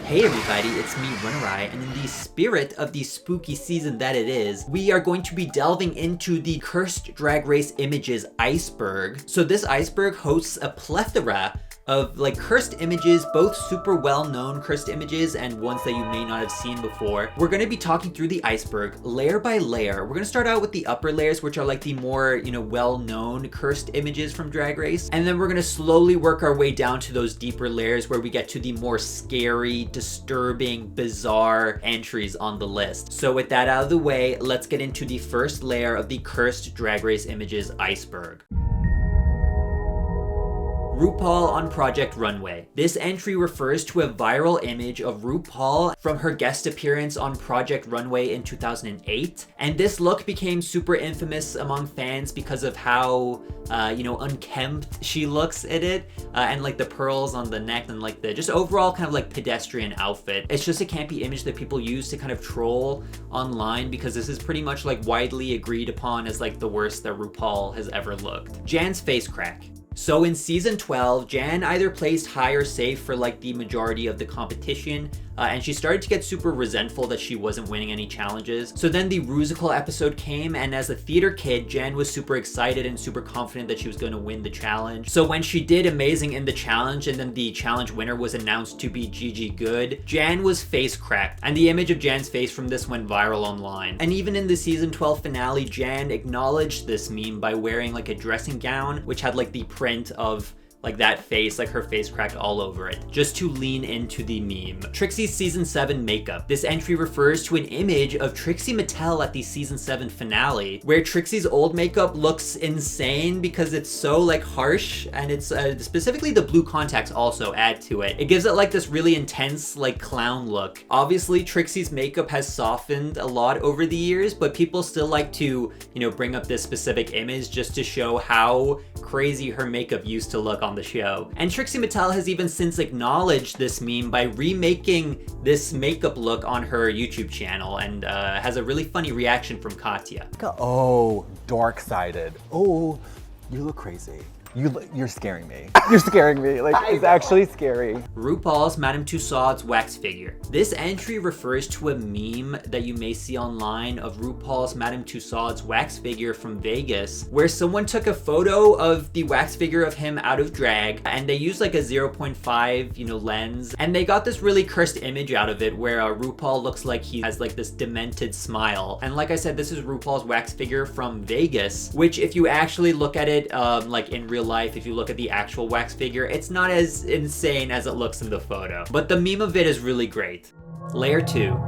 Hey everybody, it's me, RunnerEye, and in the spirit of the spooky season that it is, we are going to be delving into the Cursed Drag Race Images Iceberg. So this iceberg hosts a plethora of cursed images, both super well-known cursed images and ones that you may not have seen before. We're going to be talking through the iceberg layer by layer. We're going to start out with the upper layers, which are the more, well-known cursed images from Drag Race. And then we're going to slowly work our way down to those deeper layers where we get to the more scary, disturbing, bizarre entries on the list. So with that out of the way, let's get into the first layer of the Cursed Drag Race Images Iceberg. RuPaul on Project Runway. This entry refers to a viral image of RuPaul from her guest appearance on Project Runway in 2008. And this look became super infamous among fans because of how, unkempt she looks in it. And the pearls on the neck and the just overall kind of pedestrian outfit. It's just a campy image that people use to kind of troll online because this is pretty much widely agreed upon as the worst that RuPaul has ever looked. Jan's face crack. So in season 12, Jan either placed high or safe for the majority of the competition, and she started to get super resentful that she wasn't winning any challenges. So then the Rusical episode came, and as a theater kid, Jan was super excited and super confident that she was going to win the challenge. So when she did amazing in the challenge, and then the challenge winner was announced to be Gigi Good, Jan was face cracked, and the image of Jan's face from this went viral online. And even in the season 12 finale, Jan acknowledged this meme by wearing a dressing gown, which had the print of that face, her face cracked all over it, just to lean into the meme. Trixie's season 7 makeup. This entry refers to an image of Trixie Mattel at the season 7 finale, where Trixie's old makeup looks insane because it's so harsh, and it's specifically the blue contacts also add to it. It gives it this really intense clown look. Obviously Trixie's makeup has softened a lot over the years, but people still like to, bring up this specific image just to show how crazy her makeup used to look on the show. And Trixie Mattel has even since acknowledged this meme by remaking this makeup look on her YouTube channel, and has a really funny reaction from Katya. Oh, dark-sided. Oh, you look crazy. You're scaring me. You're scaring me. It's actually scary. RuPaul's Madame Tussauds wax figure. This entry refers to a meme that you may see online of RuPaul's Madame Tussauds wax figure from Vegas, where someone took a photo of the wax figure of him out of drag, and they used a 0.5, lens, and they got this really cursed image out of it where RuPaul looks like he has this demented smile. And like I said, this is RuPaul's wax figure from Vegas, which if you actually look at it in real life, if you look at the actual wax figure, it's not as insane as it looks in the photo. But the meme of it is really great. Layer 2.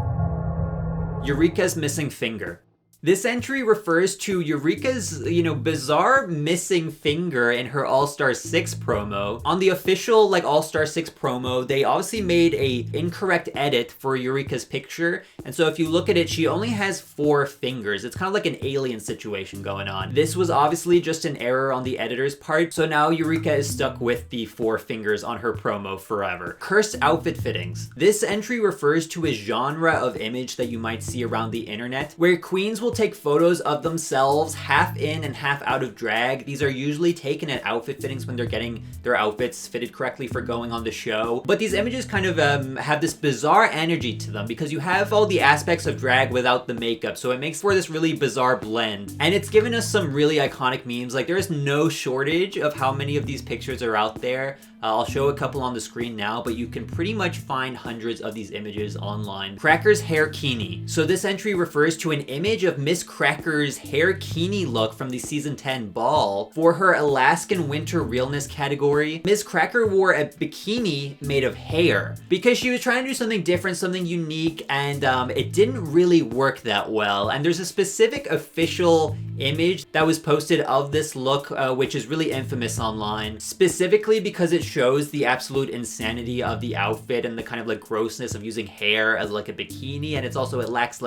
Eureka's missing finger. This entry refers to Eureka's, bizarre missing finger in her All-Star 6 promo. On the official, All-Star 6 promo, they obviously made a incorrect edit for Eureka's picture. And so if you look at it, she only has 4 fingers. It's kind of like an alien situation going on. This was obviously just an error on the editor's part. So now Eureka is stuck with the 4 fingers on her promo forever. Cursed outfit fittings. This entry refers to a genre of image that you might see around the internet, where queens will take photos of themselves half in and half out of drag. These are usually taken at outfit fittings when they're getting their outfits fitted correctly for going on the show. But these images kind of have this bizarre energy to them because you have all the aspects of drag without the makeup, so it makes for this really bizarre blend. And it's given us some really iconic memes. There is no shortage of how many of these pictures are out there. I'll show a couple on the screen now, but you can pretty much find hundreds of these images online. Cracker's hair kini. So this entry refers to an image of Miss Cracker's hair kini look from the season 10 ball for her Alaskan Winter Realness category. Miss Cracker wore a bikini made of hair because she was trying to do something different, something unique, and it didn't really work that well. And there's a specific official image that was posted of this look, which is really infamous online, specifically because it shows the absolute insanity of the outfit and the kind of grossness of using hair as a bikini, and it lacks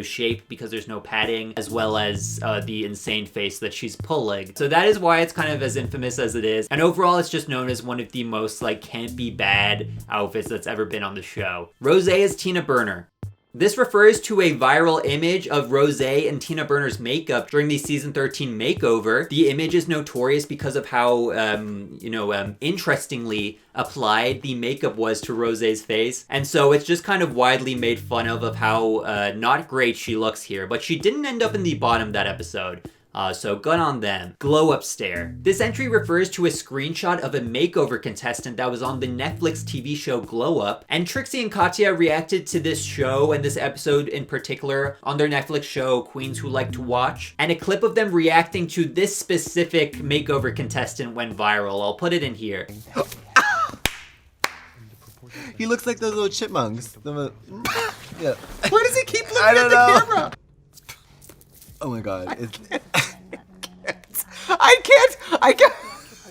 shape because there's no padding, as well as the insane face that she's pulling. So that is why it's kind of as infamous as it is. And overall, it's just known as one of the most campy bad outfits that's ever been on the show. Rosé is Tina Burner. This refers to a viral image of Rosé and Tina Burner's makeup during the season 13 makeover. The image is notorious because of how, interestingly applied the makeup was to Rosé's face. And so it's just kind of widely made fun of how not great she looks here. But she didn't end up in the bottom of that episode. So good on them. Glow up stare. This entry refers to a screenshot of a makeover contestant that was on the Netflix TV show Glow Up. And Trixie and Katya reacted to this show and this episode in particular on their Netflix show Queens Who Like to Watch. And a clip of them reacting to this specific makeover contestant went viral. I'll put it in here. He looks like those little chipmunks. Yeah. Why does he keep looking at the camera? Oh my god. I can't.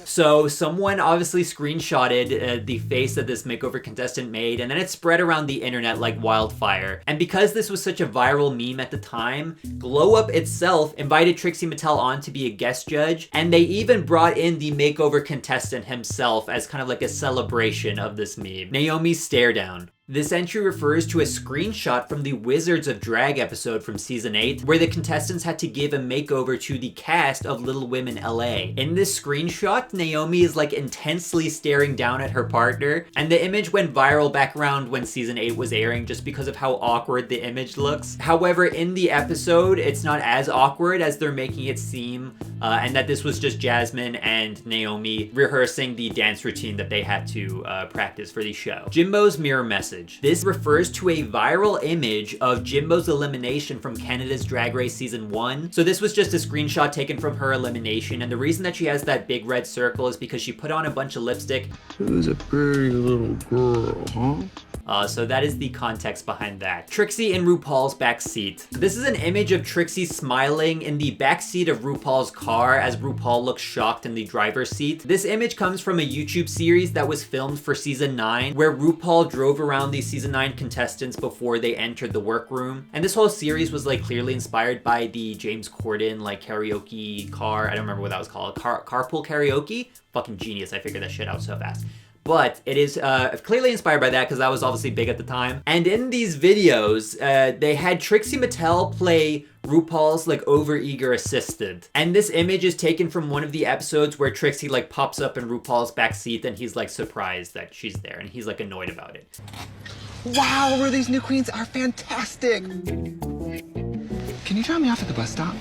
So someone obviously screenshotted the face that this makeover contestant made, and then it spread around the internet like wildfire. And because this was such a viral meme at the time, Glow Up itself invited Trixie Mattel on to be a guest judge, and they even brought in the makeover contestant himself as kind of like a celebration of this meme. Naomi's stare down. This entry refers to a screenshot from the Wizards of Drag episode from season 8, where the contestants had to give a makeover to the cast of Little Women LA. In this screenshot, Naomi is like intensely staring down at her partner, and the image went viral back around when season 8 was airing just because of how awkward the image looks. However, in the episode, it's not as awkward as they're making it seem, and that this was just Jasmine and Naomi rehearsing the dance routine that they had to practice for the show. Jimbo's mirror message. This refers to a viral image of Jimbo's elimination from Canada's Drag Race Season 1. So this was just a screenshot taken from her elimination, and the reason that she has that big red circle is because she put on a bunch of lipstick. Who's a pretty little girl, huh? So that is the context behind that. Trixie in RuPaul's backseat. This is an image of Trixie smiling in the backseat of RuPaul's car as RuPaul looks shocked in the driver's seat. This image comes from a YouTube series that was filmed for season 9, where RuPaul drove around the season 9 contestants before they entered the workroom. And this whole series was like clearly inspired by the James Corden like karaoke car. I don't remember what that was called. Carpool karaoke? Fucking genius. I figured that shit out so fast. But it is clearly inspired by that because that was obviously big at the time. And in these videos, they had Trixie Mattel play RuPaul's like overeager assistant. And this image is taken from one of the episodes where Trixie like pops up in RuPaul's backseat and he's like surprised that she's there and he's like annoyed about it. Wow, these new queens are fantastic. Can you drop me off at the bus stop?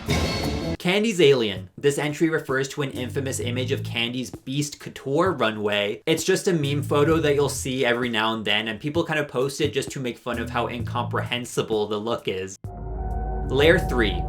Candy's alien. This entry refers to an infamous image of Candy's Beast Couture runway. It's just a meme photo that you'll see every now and then, and people kind of post it just to make fun of how incomprehensible the look is. Layer 3.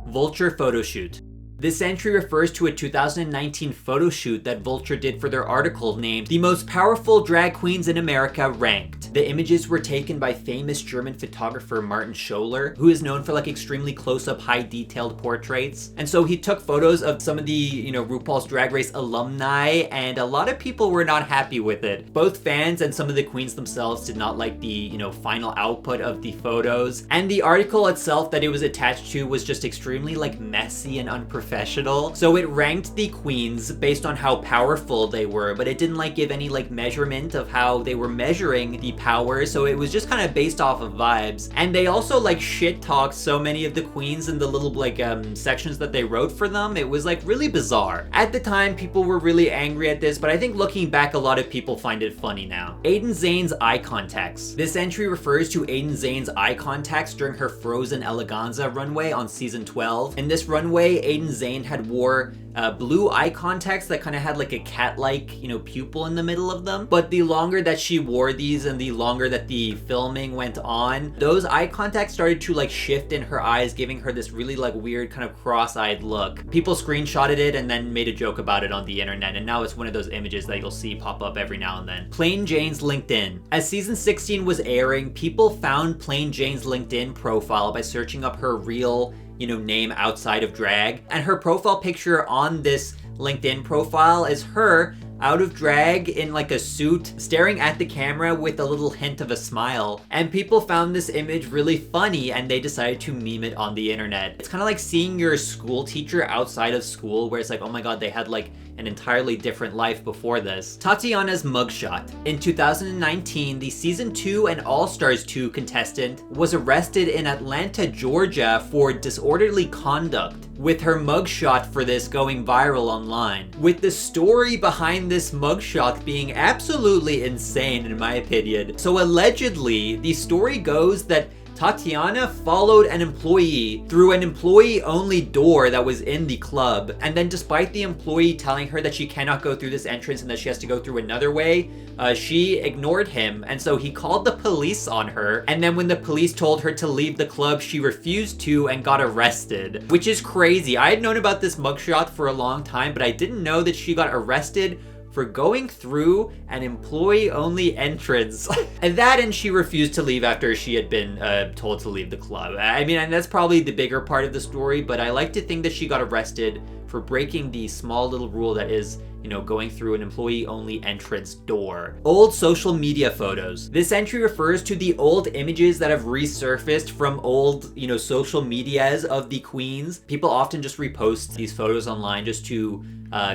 Vulture photo shoot. This entry refers to a 2019 photo shoot that Vulture did for their article named "The Most Powerful Drag Queens in America Ranked." The images were taken by famous German photographer Martin Scholler, who is known for like extremely close-up, high-detailed portraits. And so he took photos of some of the, RuPaul's Drag Race alumni, and a lot of people were not happy with it. Both fans and some of the queens themselves did not like the, final output of the photos. And the article itself that it was attached to was just extremely like messy and unprofessional. So it ranked the queens based on how powerful they were, but it didn't like give any like measurement of how they were measuring the power. So it was just kind of based off of vibes. And they also like shit talked so many of the queens in the little like sections that they wrote for them. It was like really bizarre. At the time, people were really angry at this, but I think looking back, a lot of people find it funny now. Aiden Zane's eye contacts. This entry refers to Aiden Zane's eye contacts during her Frozen Eleganza runway on season 12. In this runway, Aiden Zane had wore blue eye contacts that kind of had like a cat-like, pupil in the middle of them. But the longer that she wore these and the longer that the filming went on, those eye contacts started to like shift in her eyes, giving her this really like weird kind of cross-eyed look. People screenshotted it and then made a joke about it on the internet, and now it's one of those images that you'll see pop up every now and then. Plain Jane's LinkedIn. As season 16 was airing, people found Plain Jane's LinkedIn profile by searching up her real name outside of drag. And her profile picture on this LinkedIn profile is her out of drag in like a suit, staring at the camera with a little hint of a smile. And people found this image really funny and they decided to meme it on the internet. It's kind of like seeing your school teacher outside of school where it's like, oh my god, they had like an entirely different life before this. Tatiana's mugshot. In 2019, the Season 2 and All-Stars 2 contestant was arrested in Atlanta, Georgia for disorderly conduct, with her mugshot for this going viral online. With the story behind this mugshot being absolutely insane in my opinion. So allegedly, the story goes that Tatiana followed an employee through an employee-only door that was in the club, and then despite the employee telling her that she cannot go through this entrance and that she has to go through another way, she ignored him, and so he called the police on her, and then when the police told her to leave the club, she refused to and got arrested, which is crazy. I had known about this mugshot for a long time, but I didn't know that she got arrested for going through an employee-only entrance. And she refused to leave after she had been told to leave the club. I mean, and that's probably the bigger part of the story, but I like to think that she got arrested for breaking the small little rule that is, you know, going through an employee-only entrance door. Old social media photos. This entry refers to the old images that have resurfaced from old, you know, social medias of the queens. People often just repost these photos online just to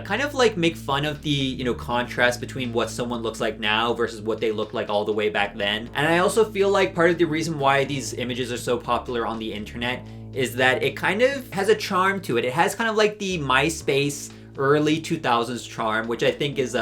kind of like make fun of the, you know, contrast between what someone looks like now versus what they looked like all the way back then. And I also feel like part of the reason why these images are so popular on the internet is that it kind of has a charm to it. It has kind of like the MySpace early 2000s charm, which I think is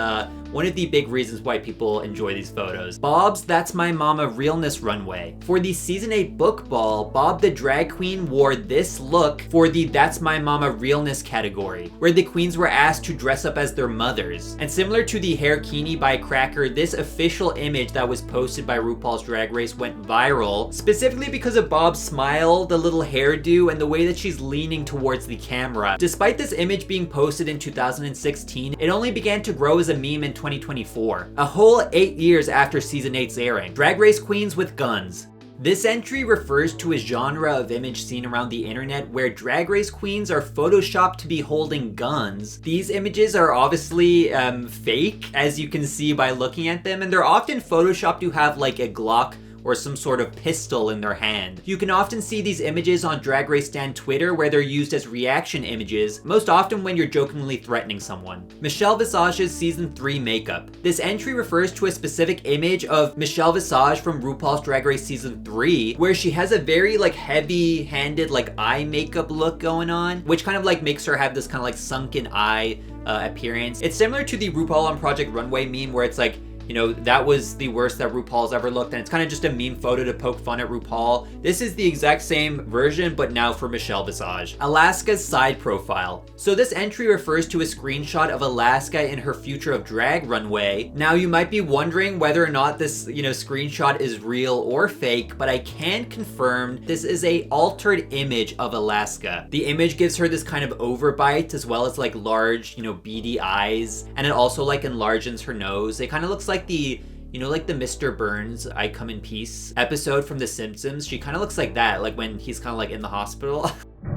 one of the big reasons why people enjoy these photos. Bob's That's My Mama Realness Runway. For the Season 8 book ball, Bob the drag queen wore this look for the That's My Mama Realness category, where the queens were asked to dress up as their mothers. And similar to the hairkini by Cracker, this official image that was posted by RuPaul's Drag Race went viral, specifically because of Bob's smile, the little hairdo, and the way that she's leaning towards the camera. Despite this image being posted in 2016, it only began to grow as a meme in 2024, a whole 8 years after Season 8's airing. Drag Race queens with guns. This entry refers to a genre of image seen around the internet where Drag Race queens are photoshopped to be holding guns. These images are obviously fake, as you can see by looking at them, and they're often photoshopped to have like a Glock or some sort of pistol in their hand. You can often see these images on Drag Race Stan Twitter where they're used as reaction images, most often when you're jokingly threatening someone. Michelle Visage's Season 3 makeup. This entry refers to a specific image of Michelle Visage from RuPaul's Drag Race Season 3, where she has a very like heavy-handed like eye makeup look going on, which kind of like makes her have this kind of like sunken eye appearance. It's similar to the RuPaul on Project Runway meme where it's like, you know, that was the worst that RuPaul's ever looked, and it's kind of just a meme photo to poke fun at RuPaul. This is the exact same version, but now for Michelle Visage. Alaska's side profile. So this entry refers to a screenshot of Alaska in her Future of Drag runway. Now you might be wondering whether or not this, you know, screenshot is real or fake, but I can confirm this is a altered image of Alaska. The image gives her this kind of overbite as well as like large, you know, beady eyes, and it also like enlarges her nose. It kind of looks like the, you know, like the Mr. Burns I Come in Peace episode from The Simpsons. She kind of looks like that, like when he's kind of like in the hospital.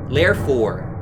Layer 4.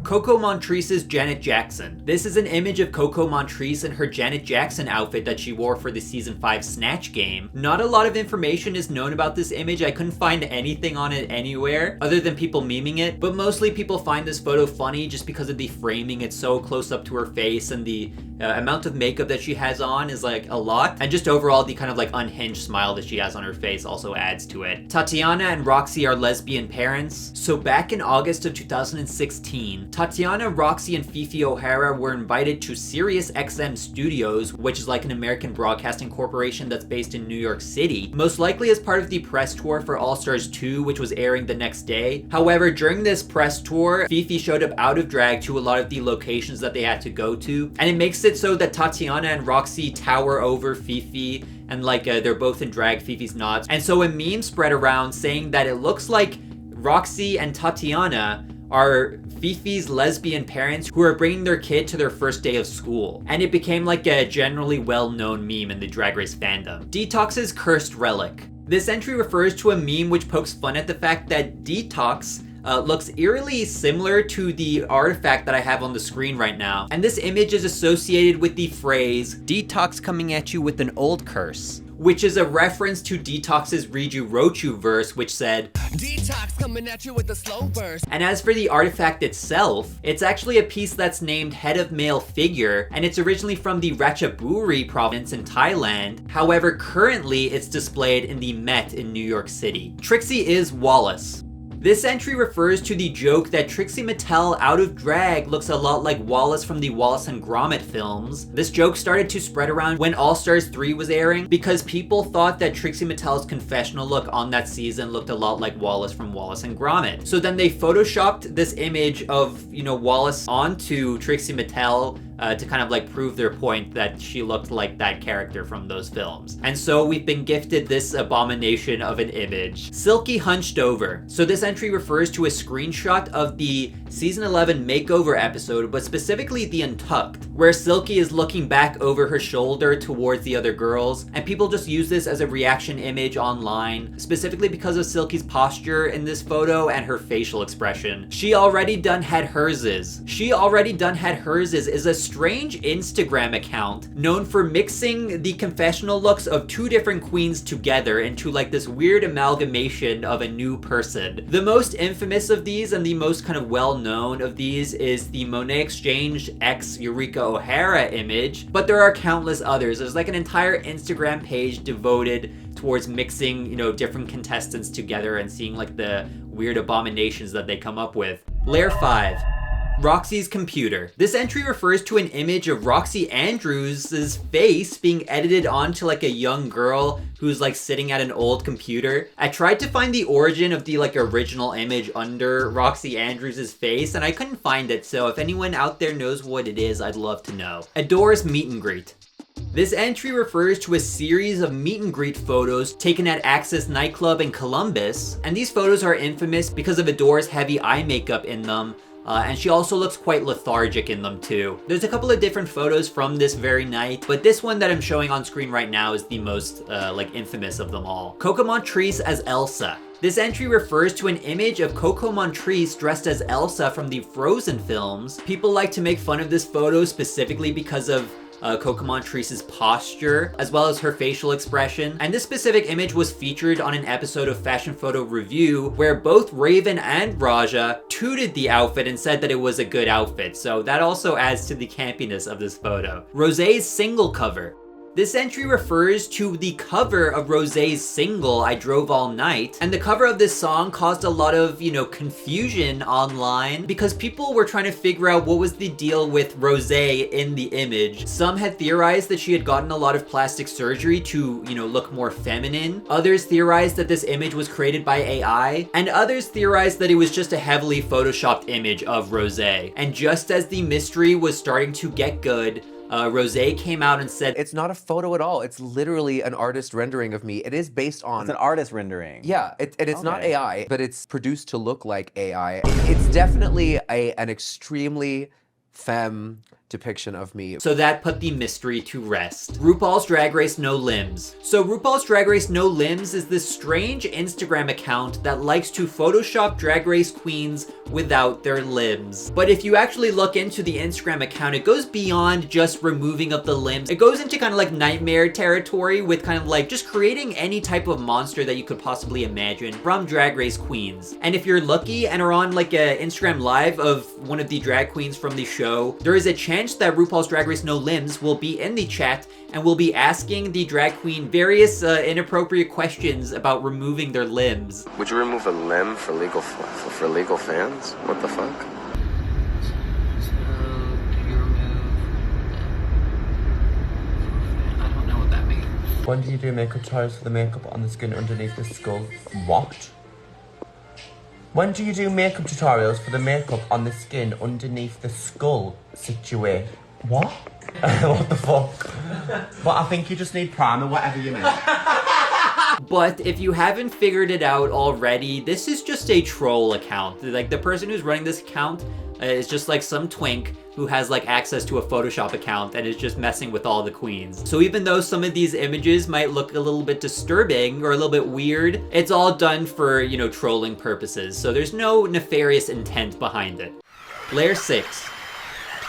Coco Montrese's Janet Jackson. This is an image of Coco Montrese in her Janet Jackson outfit that she wore for the Season 5 Snatch game. Not a lot of information is known about this image. I couldn't find anything on it anywhere other than people memeing it, but mostly people find this photo funny just because of the framing. It's so close up to her face, and the amount of makeup that she has on is like a lot, and just overall the kind of like unhinged smile that she has on her face also adds to it. Tatiana and Roxy are lesbian parents. So back in August of 2016, Tatiana, Roxy, and Fifi O'Hara were invited to SiriusXM Studios, which is like an American broadcasting corporation that's based in New York City, most likely as part of the press tour for All Stars 2, which was airing the next day. However, during this press tour, Fifi showed up out of drag to a lot of the locations that they had to go to, and it makes it so that Tatiana and Roxy tower over Fifi, and like they're both in drag, Fifi's not. And so a meme spread around saying that it looks like Roxy and Tatiana are Fifi's lesbian parents who are bringing their kid to their first day of school. And it became like a generally well-known meme in the Drag Race fandom. Detox's Cursed Relic. This entry refers to a meme which pokes fun at the fact that Detox looks eerily similar to the artifact that I have on the screen right now. And this image is associated with the phrase, "Detox coming at you with an old curse," which is a reference to Detox's Riju Rochu verse, which said, Detox coming at you with a slow burst. and as for the artifact itself, it's actually a piece that's named Head of Male Figure, and it's originally from the Ratchaburi province in Thailand. However, currently it's displayed in the Met in New York City. Trixie is Wallace. This entry refers to the joke that Trixie Mattel out of drag looks a lot like Wallace from the Wallace and Gromit films. This joke started to spread around when All Stars 3 was airing because people thought that Trixie Mattel's confessional look on that season looked a lot like Wallace from Wallace and Gromit. So then they photoshopped this image of, Wallace onto Trixie Mattel to kind of like prove their point that she looked like that character from those films. And so we've been gifted this abomination of an image. Silky hunched over. So this entry refers to a screenshot of the season 11 makeover episode, but specifically the Untucked, where Silky is looking back over her shoulder towards the other girls, and people just use this as a reaction image online, specifically because of Silky's posture in this photo and her facial expression. She Already Done Had Herses. She Already Done Had Herses is a strange Instagram account known for mixing the confessional looks of two different queens together into like this weird amalgamation of a new person. The most infamous of these and the most kind of well-known of these is the Monet Exchange x Eureka O'Hara image, but there are countless others. There's like an entire Instagram page devoted towards mixing, different contestants together and seeing like the weird abominations that they come up with. Layer 5. Roxy's computer. This entry refers to an image of Roxy Andrews' face being edited onto like a young girl who's like sitting at an old computer. I tried to find the origin of the like original image under Roxy Andrews' face and I couldn't find it, so if anyone out there knows what it is, I'd love to know. Adore's meet and greet. This entry refers to a series of meet and greet photos taken at Axis nightclub in Columbus, and these photos are infamous because of Adore's heavy eye makeup in them. And she also looks quite lethargic in them too. There's a couple of different photos from this very night, but this one that I'm showing on screen right now is the most infamous of them all. Coco Montrese as Elsa. This entry refers to an image of Coco Montrese dressed as Elsa from the Frozen films. People like to make fun of this photo specifically because of Coco Montrese's posture, as well as her facial expression. And this specific image was featured on an episode of Fashion Photo Review, where both Raven and Raja tooted the outfit and said that it was a good outfit. So that also adds to the campiness of this photo. Rosé's single cover. This entry refers to the cover of Rosé's single, I Drove All Night, and the cover of this song caused a lot of, confusion online because people were trying to figure out what was the deal with Rosé in the image. Some had theorized that she had gotten a lot of plastic surgery to, look more feminine. Others theorized that this image was created by AI, and others theorized that it was just a heavily photoshopped image of Rosé. And just as the mystery was starting to get good, Rosé came out and said, it's not a photo at all. It's literally an artist rendering of me. It is based on... It's an artist rendering. Yeah, it's not AI, but it's produced to look like AI. It's definitely an extremely femme depiction of me. So that put the mystery to rest. RuPaul's Drag Race No Limbs. So RuPaul's Drag Race No Limbs is this strange Instagram account that likes to Photoshop Drag Race queens without their limbs. But if you actually look into the Instagram account, it goes beyond just removing of the limbs. It goes into kind of like nightmare territory with kind of like just creating any type of monster that you could possibly imagine from Drag Race queens. And if you're lucky and are on like a Instagram live of one of the drag queens from the show, there is a chance that RuPaul's Drag Race No Limbs will be in the chat and will be asking the drag queen various inappropriate questions about removing their limbs. Would you remove a limb for legal fans? What the fuck? I don't know what that means. When do you do makeup tutorials for the makeup on the skin underneath the skull? What? When do you do makeup tutorials for the makeup on the skin underneath the skull situation? What? What the fuck? But I think you just need primer, whatever you mean. But if you haven't figured it out already, this is just a troll account. Like, the person who's running this account is just like some twink who has like access to a Photoshop account and is just messing with all the queens. So even though some of these images might look a little bit disturbing or a little bit weird, it's all done for, trolling purposes. So there's no nefarious intent behind it. Layer 6.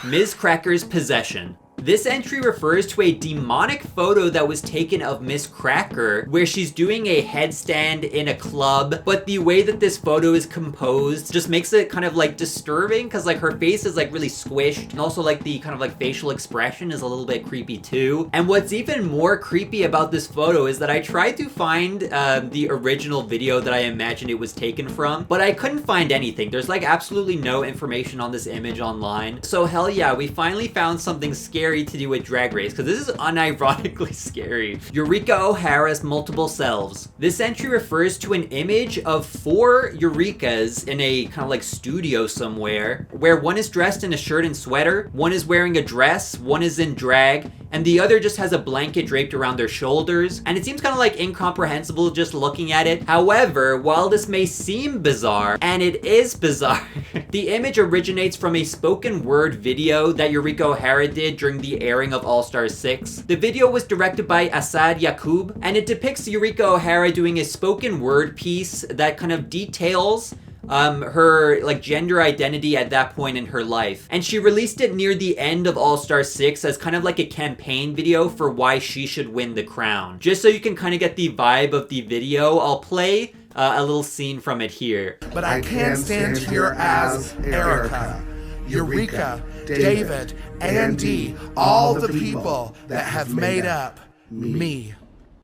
Ms. Cracker's possession. This entry refers to a demonic photo that was taken of Miss Cracker, where she's doing a headstand in a club, but the way that this photo is composed just makes it kind of like disturbing, because like her face is like really squished, and also like the kind of like facial expression is a little bit creepy too. And what's even more creepy about this photo is that I tried to find the original video that I imagined it was taken from, but I couldn't find anything. There's like absolutely no information on this image online. So hell yeah, we finally found something scary to do with Drag Race, because this is unironically scary. Eureka O'Hara's multiple selves. This entry refers to an image of 4 Eurekas in a kind of like studio somewhere, where one is dressed in a shirt and sweater, one is wearing a dress, one is in drag, and the other just has a blanket draped around their shoulders, and it seems kind of like incomprehensible just looking at it. However, while this may seem bizarre, and it is bizarre, the image originates from a spoken word video that Eureka O'Hara did during the airing of All Stars 6. The video was directed by Asad Yaqub, and it depicts Eureka O'Hara doing a spoken word piece that kind of details her like gender identity at that point in her life. And she released it near the end of All Star 6 as kind of like a campaign video for why she should win the crown. Just so you can kind of get the vibe of the video, I'll play a little scene from it here. But I can't stand here as Erica, Eureka, David, Andy, all the people that have made up me.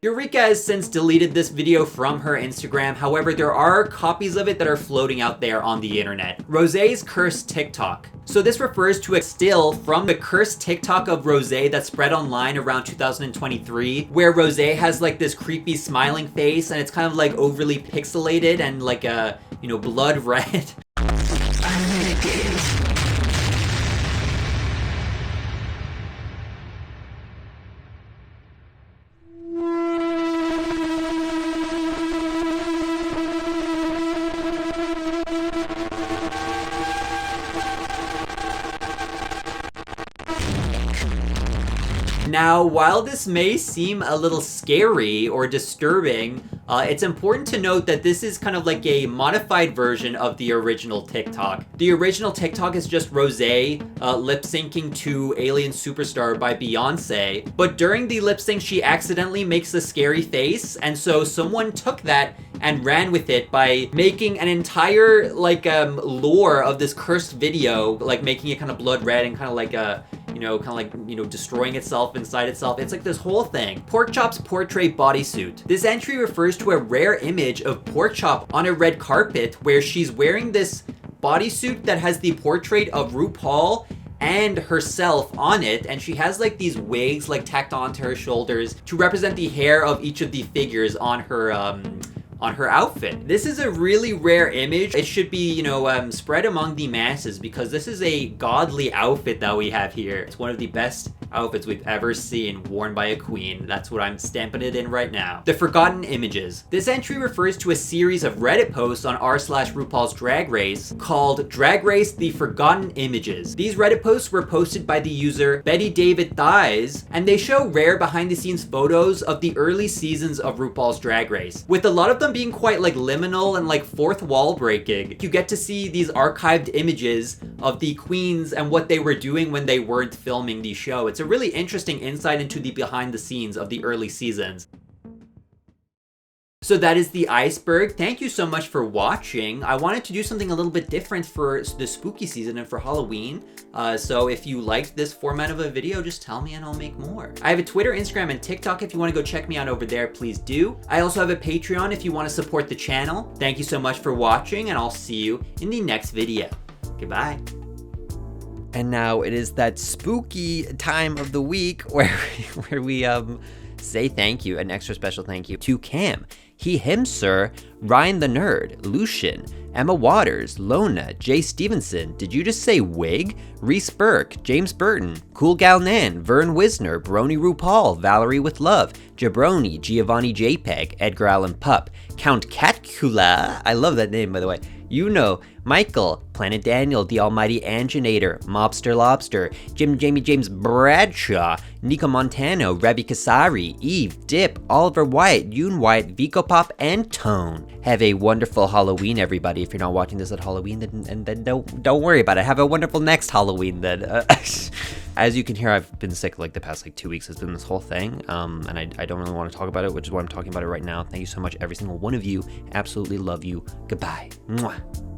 Eureka has since deleted this video from her Instagram. However, there are copies of it that are floating out there on the internet. Rosé's cursed TikTok. So this refers to a still from the cursed TikTok of Rosé that spread online around 2023, where Rosé has like this creepy smiling face, and it's kind of like overly pixelated and like a, you know, blood red. Now, while this may seem a little scary or disturbing, it's important to note that this is kind of like a modified version of the original TikTok. The original TikTok is just Rosé lip syncing to Alien Superstar by Beyonce, but during the lip sync she accidentally makes a scary face, and so someone took that and ran with it by making an entire like lore of this cursed video, like making it kind of blood red and kind of like a, you know, kind of like, you know, destroying itself inside itself. It's like this whole thing. Porkchop's portrait bodysuit. This entry refers to a rare image of Porkchop on a red carpet where she's wearing this bodysuit that has the portrait of RuPaul and herself on it, and she has like these wigs like tacked onto her shoulders to represent the hair of each of the figures on her outfit. This is a really rare image. It should be, you know, spread among the masses, because this is a godly outfit that we have here. It's one of the best outfits we've ever seen worn by a queen. That's what I'm stamping it in right now. The Forgotten Images. This entry refers to a series of Reddit posts on r/RuPaul's Drag Race called Drag Race The Forgotten Images. These Reddit posts were posted by the user Betty David Thighs, and they show rare behind the scenes photos of the early seasons of RuPaul's Drag Race, with a lot of them being quite like liminal and like fourth wall breaking. You get to see these archived images of the queens and what they were doing when they weren't filming the show. It's a really interesting insight into the behind the scenes of the early seasons. So that is the Iceberg. Thank you so much for watching. I wanted to do something a little bit different for the spooky season and for Halloween. So if you liked this format of a video, just tell me and I'll make more. I have a Twitter, Instagram, and TikTok. If you want to go check me out over there, please do. I also have a Patreon if you want to support the channel. Thank you so much for watching, and I'll see you in the next video. Goodbye. And now it is that spooky time of the week where we say thank you, an extra special thank you to Cam, he, him, sir, Ryan the Nerd, Lucian, Emma Waters, Lona, Jay Stevenson, did you just say Wig? Reese Burke, James Burton, Cool Gal Nan, Vern Wisner, Brony RuPaul, Valerie with Love, Jabroni, Giovanni JPEG, Edgar Allan Pup, Count Catcula, I love that name by the way, you know, Michael, Planet Daniel, The Almighty Anginator, Mobster Lobster, Jamie James Bradshaw, Nico Montano, Ravi Kasari, Eve, Dip, Oliver White, Yoon White, Vico Pop, and Tone. Have a wonderful Halloween, everybody. If you're not watching this at Halloween, then don't worry about it. Have a wonderful next Halloween then. As you can hear, I've been sick like the past 2 weeks. It's been this whole thing, and I don't really want to talk about it, which is why I'm talking about it right now. Thank you so much, every single one of you. Absolutely love you. Goodbye. Mwah.